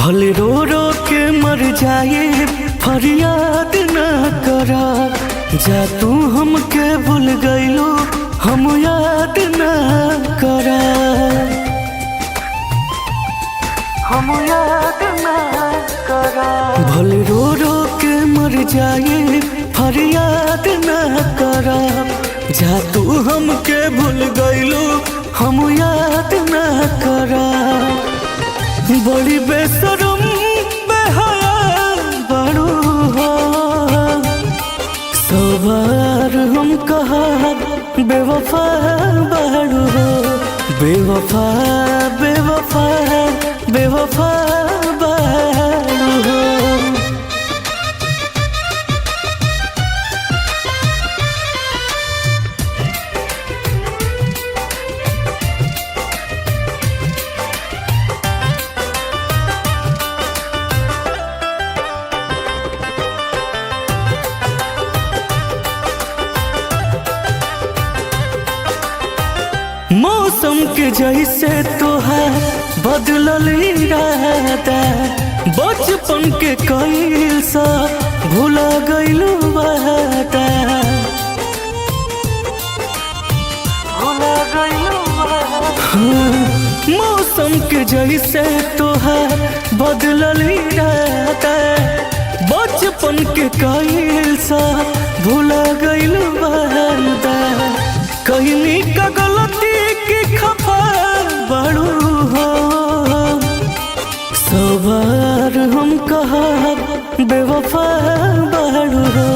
भले रो रो के मर जाए फरियाद न करा। जा तू हमके भूल गइलो हम याद न करा। हम याद न करा। भले रो रो के मर जाए फरियाद न करा। जा तू हमके भूल गइलो हम याद न करा। बड़ी बेशरम बेहया बड़ू हो। सवार हम कहा बेवफा बड़ू हो। बेवफा बेवफा बेवफा बड़ू हो। मौसम के जैसे तोहार बदलल इरादा। बचपन के कईल सा भुला गइलू वादा। भुला गइलू वादा। मौसम के जैसे तोहार बदलल इरादा। बचपन के कईल सा भुला गइलू वादा। कहनी का गलती की खफा बड़ू हो। सवार हम कहा बेवफा बड़ू हो।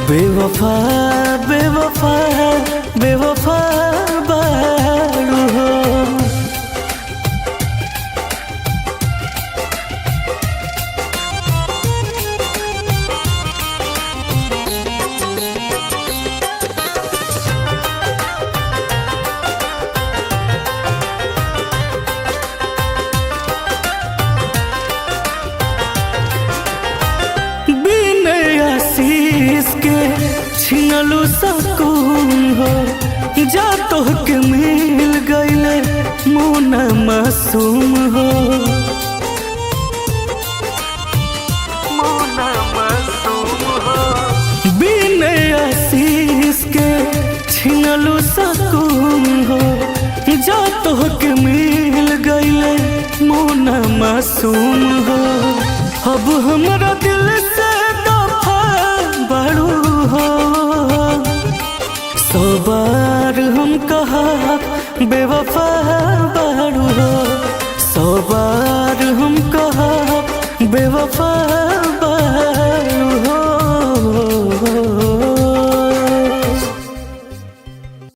बेवफा बेवफा बेवफा बड़ू हो। के छिनलू सकून हो। जा तोहके मिल गइले मोना मासूम हो। मोना मासूम हो। बिना आशीष के छिनलू सकून हो। जा तोहके मिल गइले मोना मासूम हो। अब हमरा दिल से बड़ू हो। सवार हम कहा बेवफा